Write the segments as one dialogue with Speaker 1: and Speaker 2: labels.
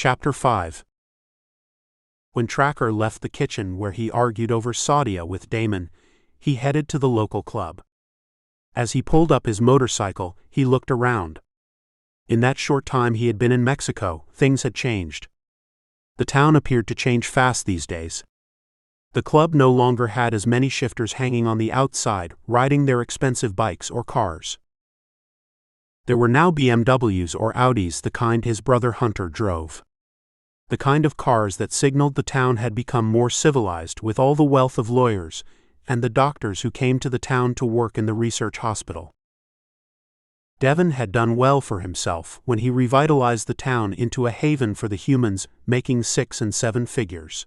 Speaker 1: Chapter 5. When Tracker left the kitchen where he argued over Sadia with Damon, he headed to the local club. As he pulled up his motorcycle, he looked around. In that short time he had been in Mexico, things had changed. The town appeared to change fast these days. The club no longer had as many shifters hanging on the outside, riding their expensive bikes or cars. There were now BMWs or Audis, the kind his brother Hunter drove. The kind of cars that signaled the town had become more civilized, with all the wealth of lawyers and the doctors who came to the town to work in the research hospital. Devon had done well for himself when he revitalized the town into a haven for the humans, making 6 and 7 figures.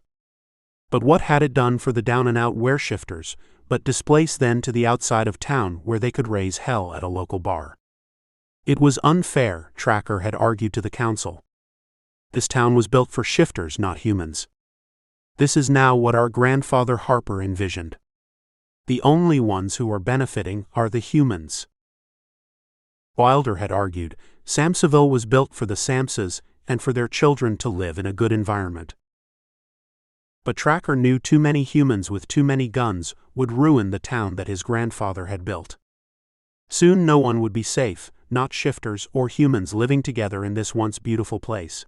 Speaker 1: But what had it done for the down-and-out wereshifters but displace them to the outside of town where they could raise hell at a local bar? It was unfair, Tracker had argued to the council. This town was built for shifters, not humans. This is now what our grandfather Harper envisioned. The only ones who are benefiting are the humans. Wilder had argued, Samsaville was built for the Samsas and for their children to live in a good environment. But Tracker knew too many humans with too many guns would ruin the town that his grandfather had built. Soon no one would be safe, not shifters or humans living together in this once beautiful place.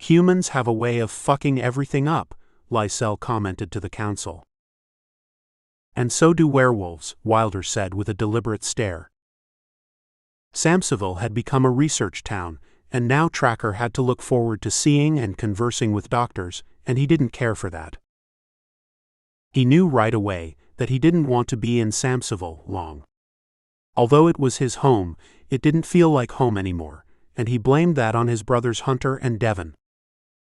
Speaker 1: Humans have a way of fucking everything up, Lysell commented to the council. And so do werewolves, Wilder said with a deliberate stare. Samsaville had become a research town, and now Tracker had to look forward to seeing and conversing with doctors, and he didn't care for that. He knew right away that he didn't want to be in Samsaville long. Although it was his home, it didn't feel like home anymore, and he blamed that on his brothers Hunter and Devon.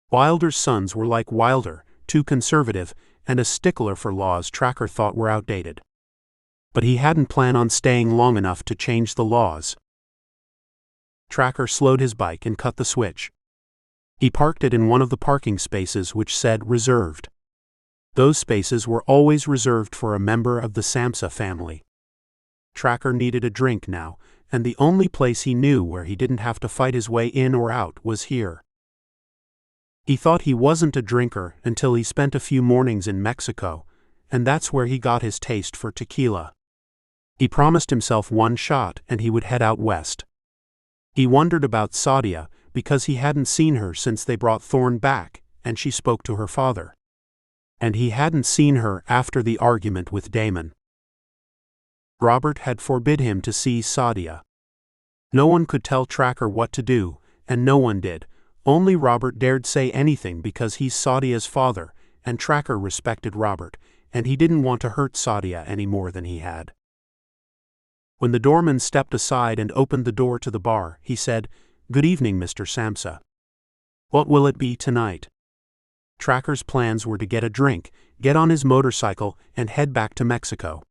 Speaker 1: Wilder's sons were like Wilder, too conservative, and a stickler for laws Tracker thought were outdated. But he hadn't planned on staying long enough to change the laws. Tracker slowed his bike and cut the switch. He parked it in one of the parking spaces which said reserved. Those spaces were always reserved for a member of the Samsa family. Tracker needed a drink now, and the only place he knew where he didn't have to fight his way in or out was here. He thought he wasn't a drinker until he spent a few mornings in Mexico, and that's where he got his taste for tequila. He promised himself one shot and he would head out west. He wondered about Sadia because he hadn't seen her since they brought Thorne back and she spoke to her father. And he hadn't seen her after the argument with Damon. Robert had forbid him to see Sadia. No one could tell Tracker what to do, and no one did. Only Robert dared say anything because he's Sadia's father, and Tracker respected Robert, and he didn't want to hurt Sadia any more than he had. When the doorman stepped aside and opened the door to the bar, he said, "Good evening, Mr. Samsa. What will it be tonight?" Tracker's plans were to get a drink, get on his motorcycle, and head back to Mexico.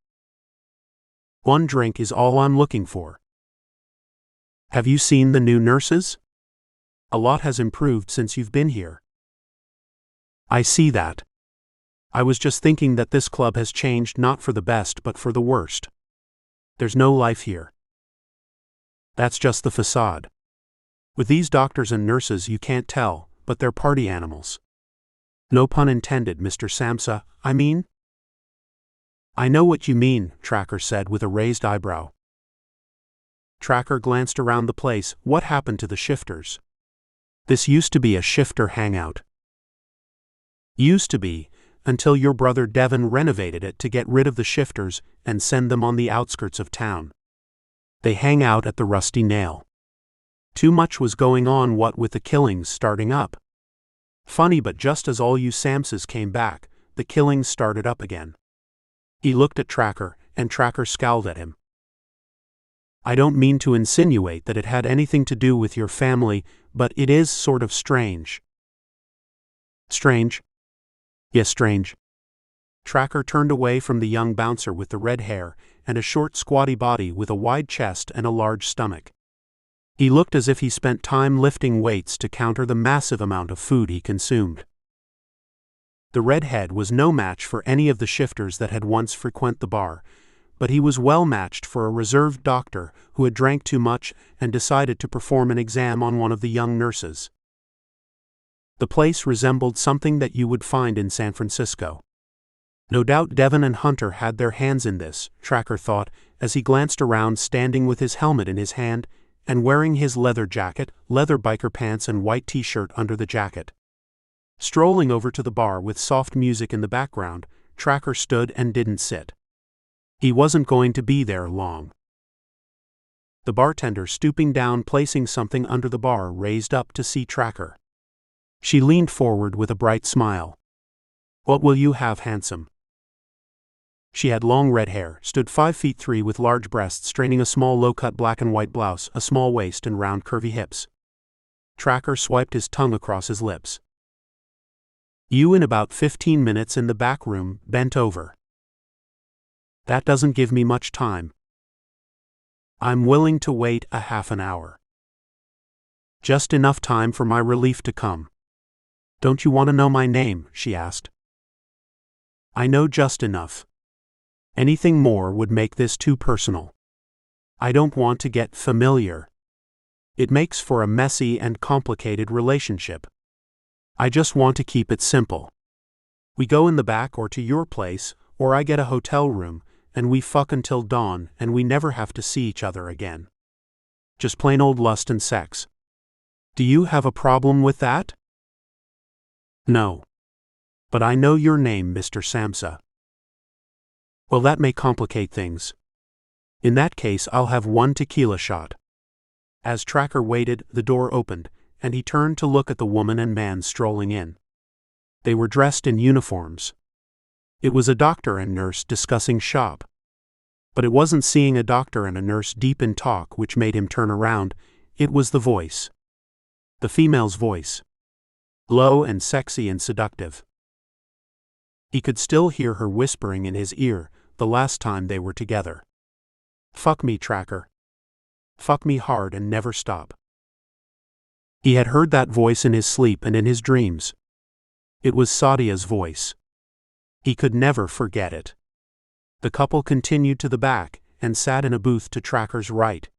Speaker 1: One drink is all I'm looking for. Have you seen the new nurses? A lot has improved since you've been here. I see that. I was just thinking that this club has changed not for the best but for the worst. There's no life here. That's just the facade. With these doctors and nurses you can't tell, but they're party animals. No pun intended, Mr. Samsa, I mean. I know what you mean, Tracker said with a raised eyebrow. Tracker glanced around the place. What happened to the shifters? This used to be a shifter hangout. Used to be, until your brother Devon renovated it to get rid of the shifters and send them on the outskirts of town. They hang out at the Rusty Nail. Too much was going on, what with the killings starting up. Funny, but just as all you Samsas came back, the killings started up again. He looked at Tracker, and Tracker scowled at him. I don't mean to insinuate that it had anything to do with your family, but it is sort of strange. Strange? Yes, strange. Tracker turned away from the young bouncer with the red hair and a short squatty body with a wide chest and a large stomach. He looked as if he spent time lifting weights to counter the massive amount of food he consumed. The redhead was no match for any of the shifters that had once frequented the bar, but he was well matched for a reserved doctor who had drank too much and decided to perform an exam on one of the young nurses. The place resembled something that you would find in San Francisco. No doubt Devon and Hunter had their hands in this, Tracker thought, as he glanced around, standing with his helmet in his hand and wearing his leather jacket, leather biker pants and white t-shirt under the jacket. Strolling over to the bar with soft music in the background, Tracker stood and didn't sit. He wasn't going to be there long. The bartender, stooping down, placing something under the bar, raised up to see Tracker. She leaned forward with a bright smile. "What will you have, handsome?" She had long red hair, stood 5'3" with large breasts straining a small low-cut black and white blouse, a small waist and round curvy hips. Tracker swiped his tongue across his lips. "You in about 15 minutes in the back room, bent over." "That doesn't give me much time." "I'm willing to wait a half an hour." "Just enough time for my relief to come." "Don't you want to know my name?" she asked. "I know just enough. Anything more would make this too personal. I don't want to get familiar. It makes for a messy and complicated relationship. I just want to keep it simple. We go in the back or to your place, or I get a hotel room, and we fuck until dawn and we never have to see each other again. Just plain old lust and sex. Do you have a problem with that?" "No. But I know your name, Mr. Samsa." "Well, that may complicate things. In that case, I'll have one tequila shot." As Tracker waited, the door opened, and he turned to look at the woman and man strolling in. They were dressed in uniforms. It was a doctor and nurse discussing shop. But it wasn't seeing a doctor and a nurse deep in talk which made him turn around, it was the voice. The female's voice. Low and sexy and seductive. He could still hear her whispering in his ear the last time they were together. "Fuck me, Tracker. Fuck me hard and never stop." He had heard that voice in his sleep and in his dreams. It was Sadia's voice. He could never forget it. The couple continued to the back and sat in a booth to Tracker's right.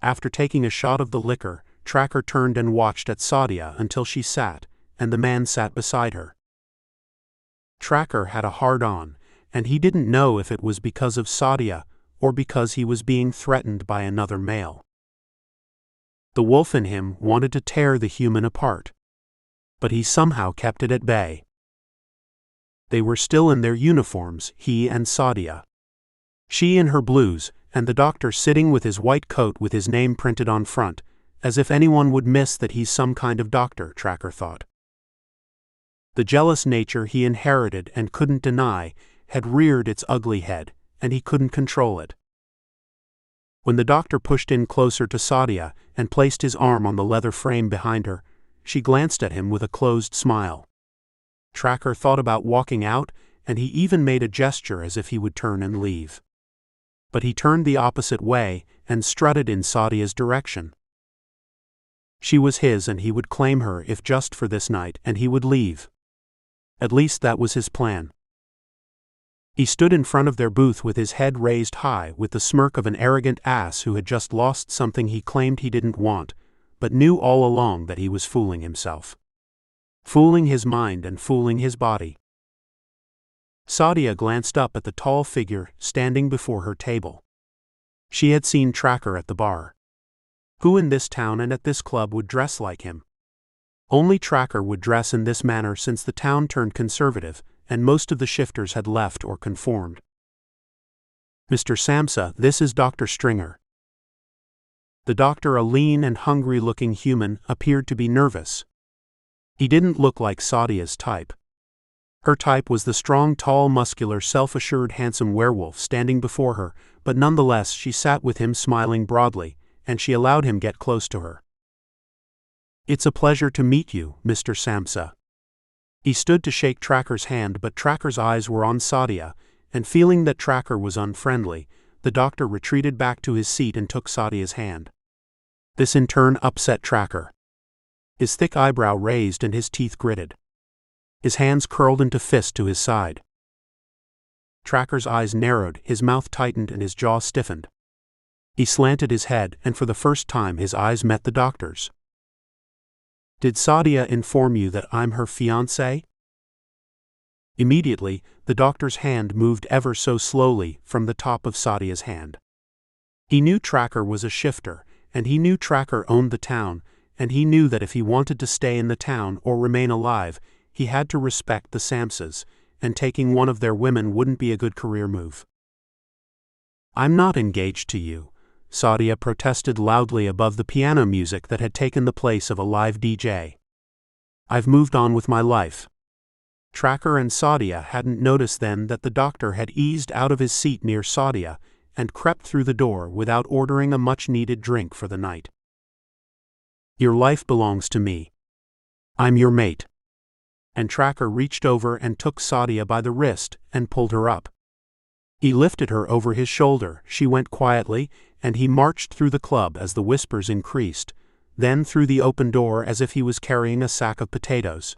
Speaker 1: After taking a shot of the liquor, Tracker turned and watched at Sadia until she sat, and the man sat beside her. Tracker had a hard-on, and he didn't know if it was because of Sadia or because he was being threatened by another male. The wolf in him wanted to tear the human apart. But he somehow kept it at bay. They were still in their uniforms, he and Sadia. She in her blues, and the doctor sitting with his white coat with his name printed on front, as if anyone would miss that he's some kind of doctor, Tracker thought. The jealous nature he inherited and couldn't deny had reared its ugly head, and he couldn't control it. When the doctor pushed in closer to Sadia and placed his arm on the leather frame behind her, she glanced at him with a closed smile. Tracker thought about walking out, and he even made a gesture as if he would turn and leave. But he turned the opposite way and strutted in Sadia's direction. She was his and he would claim her if just for this night, and he would leave. At least that was his plan. He stood in front of their booth with his head raised high with the smirk of an arrogant ass who had just lost something he claimed he didn't want, but knew all along that he was fooling himself. Fooling his mind and fooling his body. Sadia glanced up at the tall figure standing before her table. She had seen Tracker at the bar. Who in this town and at this club would dress like him? Only Tracker would dress in this manner since the town turned conservative, and most of the shifters had left or conformed. "Mr. Samsa, this is Dr. Stringer." The doctor, a lean and hungry-looking human, appeared to be nervous. He didn't look like Sadia's type. Her type was the strong, tall, muscular, self-assured, handsome werewolf standing before her, but nonetheless she sat with him smiling broadly, and she allowed him get close to her. "It's a pleasure to meet you, Mr. Samsa." He stood to shake Tracker's hand, but Tracker's eyes were on Sadia, and feeling that Tracker was unfriendly, the doctor retreated back to his seat and took Sadia's hand. This in turn upset Tracker. His thick eyebrow raised and his teeth gritted. His hands curled into fist to his side. Tracker's eyes narrowed, his mouth tightened and his jaw stiffened. He slanted his head, and for the first time his eyes met the doctor's. Did Sadia inform you that I'm her fiancé? Immediately, the doctor's hand moved ever so slowly from the top of Sadia's hand. He knew Tracker was a shifter, and he knew Tracker owned the town, and he knew that if he wanted to stay in the town or remain alive, he had to respect the Samsas, and taking one of their women wouldn't be a good career move. I'm not engaged to you, Sadia protested loudly above the piano music that had taken the place of a live DJ. I've moved on with my life. Tracker and Sadia hadn't noticed then that the doctor had eased out of his seat near Sadia and crept through the door without ordering a much-needed drink for the night. Your life belongs to me. I'm your mate. And Tracker reached over and took Sadia by the wrist and pulled her up. He lifted her over his shoulder, she went quietly, and he marched through the club as the whispers increased, then through the open door as if he was carrying a sack of potatoes.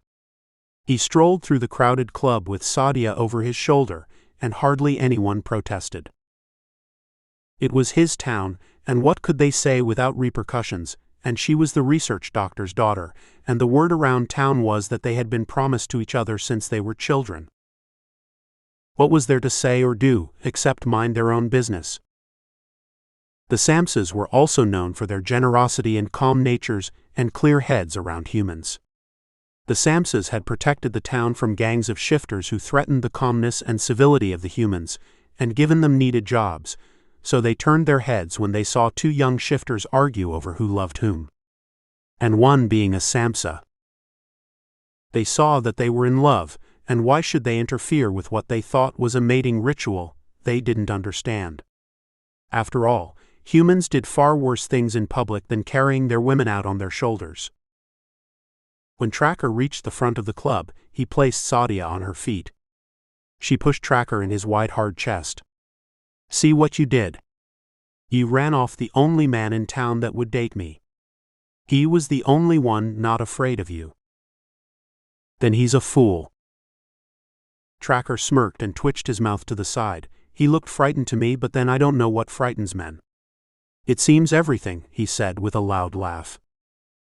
Speaker 1: He strolled through the crowded club with Sadia over his shoulder, and hardly anyone protested. It was his town, and what could they say without repercussions, and she was the research doctor's daughter, and the word around town was that they had been promised to each other since they were children. What was there to say or do, except mind their own business? The Samsas were also known for their generosity and calm natures and clear heads around humans. The Samsas had protected the town from gangs of shifters who threatened the calmness and civility of the humans, and given them needed jobs, so they turned their heads when they saw two young shifters argue over who loved whom. And one being a Samsa. They saw that they were in love, and why should they interfere with what they thought was a mating ritual they didn't understand? After all, humans did far worse things in public than carrying their women out on their shoulders. When Tracker reached the front of the club, he placed Sadia on her feet. She pushed Tracker in his wide hard chest. See what you did. You ran off the only man in town that would date me. He was the only one not afraid of you. Then he's a fool. Tracker smirked and twitched his mouth to the side. He looked frightened to me, but then I don't know what frightens men. It seems everything, he said with a loud laugh.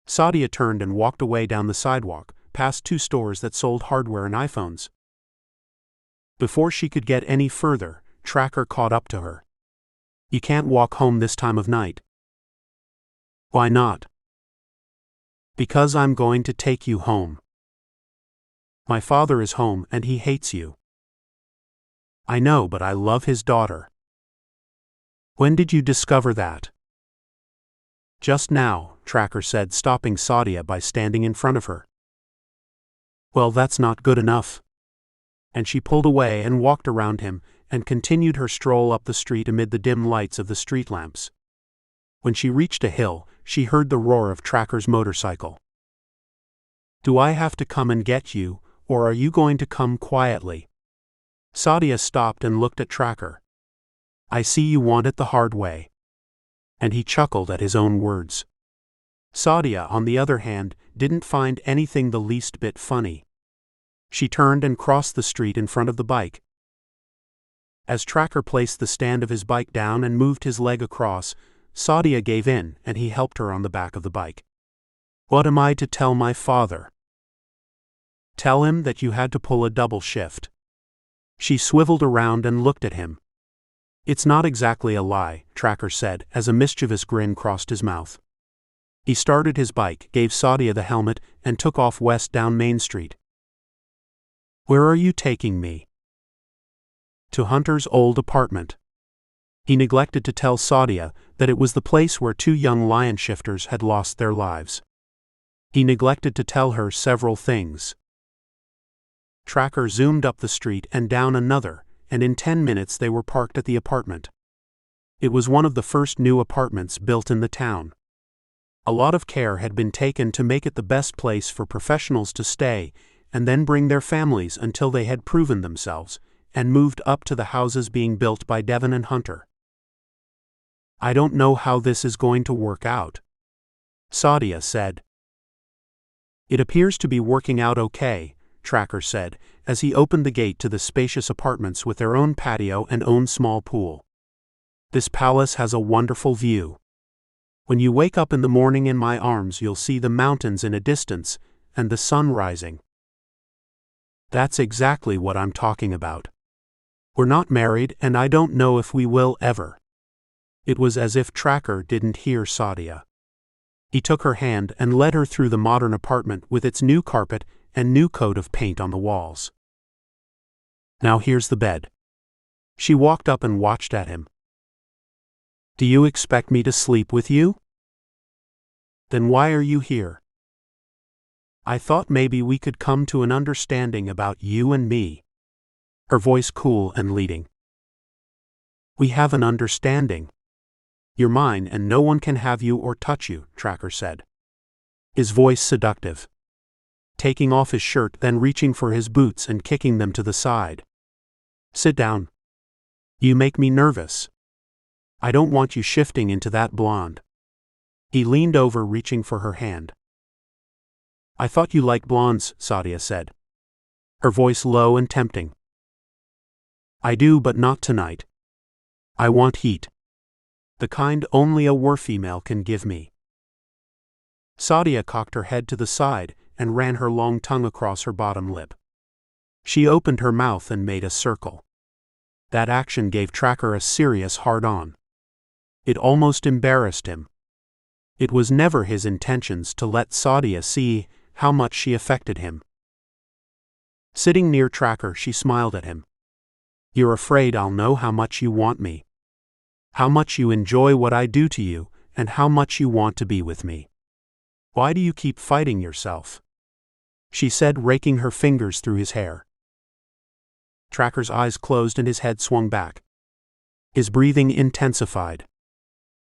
Speaker 1: Sadia turned and walked away down the sidewalk, past two stores that sold hardware and iPhones. Before she could get any further, Tracker caught up to her. You can't walk home this time of night. Why not? Because I'm going to take you home. My father is home and he hates you. I know, but I love his daughter. When did you discover that? Just now, Tracker said, stopping Sadia by standing in front of her. Well, that's not good enough. And she pulled away and walked around him, and continued her stroll up the street amid the dim lights of the street lamps. When she reached a hill, she heard the roar of Tracker's motorcycle. Do I have to come and get you, or are you going to come quietly? Sadia stopped and looked at Tracker. I see you want it the hard way. And he chuckled at his own words. Sadia, on the other hand, didn't find anything the least bit funny. She turned and crossed the street in front of the bike. As Tracker placed the stand of his bike down and moved his leg across, Sadia gave in and he helped her on the back of the bike. What am I to tell my father? Tell him that you had to pull a double shift. She swiveled around and looked at him. It's not exactly a lie, Tracker said, as a mischievous grin crossed his mouth. He started his bike, gave Sadia the helmet, and took off west down Main Street. Where are you taking me? To Hunter's old apartment. He neglected to tell Sadia that it was the place where two young lion shifters had lost their lives. He neglected to tell her several things. Tracker zoomed up the street and down another, and in 10 minutes they were parked at the apartment. It was one of the first new apartments built in the town. A lot of care had been taken to make it the best place for professionals to stay, and then bring their families until they had proven themselves, and moved up to the houses being built by Devon and Hunter. I don't know how this is going to work out, Sadia said. It appears to be working out okay, Tracker said, as he opened the gate to the spacious apartments with their own patio and own small pool. This palace has a wonderful view. When you wake up in the morning in my arms, you'll see the mountains in a distance and the sun rising. That's exactly what I'm talking about. We're not married, and I don't know if we will ever. It was as if Tracker didn't hear Sadia. He took her hand and led her through the modern apartment with its new carpet and new coat of paint on the walls. Now here's the bed. She walked up and watched at him. Do you expect me to sleep with you? Then why are you here? I thought maybe we could come to an understanding about you and me. Her voice cool and leading. We have an understanding. You're mine and no one can have you or touch you, Tracker said. His voice seductive. Taking off his shirt, then reaching for his boots and kicking them to the side. Sit down. You make me nervous. I don't want you shifting into that blonde. He leaned over, reaching for her hand. I thought you liked blondes, Sadia said. Her voice low and tempting. I do, but not tonight. I want heat. The kind only a war-female can give me. Sadia cocked her head to the side and ran her long tongue across her bottom lip. She opened her mouth and made a circle. That action gave Tracker a serious hard-on. It almost embarrassed him. It was never his intentions to let Sadia see how much she affected him. Sitting near Tracker, she smiled at him. You're afraid I'll know how much you want me. How much you enjoy what I do to you, and how much you want to be with me. Why do you keep fighting yourself? She said, raking her fingers through his hair. Tracker's eyes closed and his head swung back. His breathing intensified.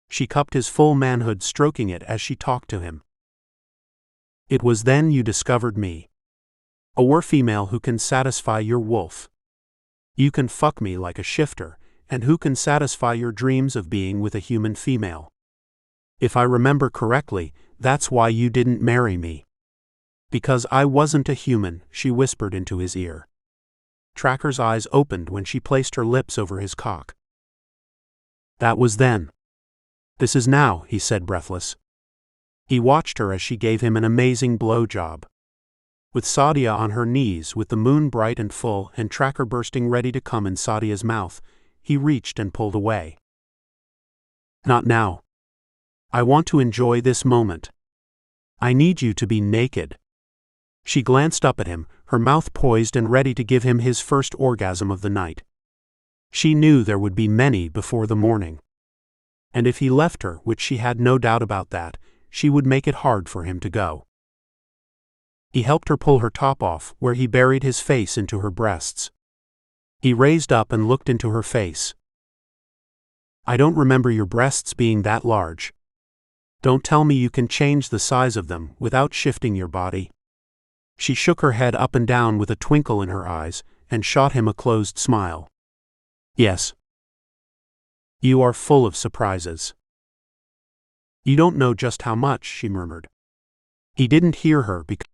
Speaker 1: She cupped his full manhood, stroking it as she talked to him. It was then you discovered me. A war-female who can satisfy your wolf. You can fuck me like a shifter, and who can satisfy your dreams of being with a human female. If I remember correctly, that's why you didn't marry me. Because I wasn't a human, she whispered into his ear. Tracker's eyes opened when she placed her lips over his cock. That was then. This is now, he said, breathless. He watched her as she gave him an amazing blowjob. With Sadia on her knees, with the moon bright and full and Tracker bursting ready to come in Sadia's mouth, he reached and pulled away. Not now. I want to enjoy this moment. I need you to be naked. She glanced up at him, her mouth poised and ready to give him his first orgasm of the night. She knew there would be many before the morning. And if he left her, which she had no doubt about that, she would make it hard for him to go. He helped her pull her top off, where he buried his face into her breasts. He raised up and looked into her face. I don't remember your breasts being that large. Don't tell me you can change the size of them without shifting your body. She shook her head up and down with a twinkle in her eyes and shot him a closed smile. Yes. You are full of surprises. You don't know just how much, she murmured. He didn't hear her because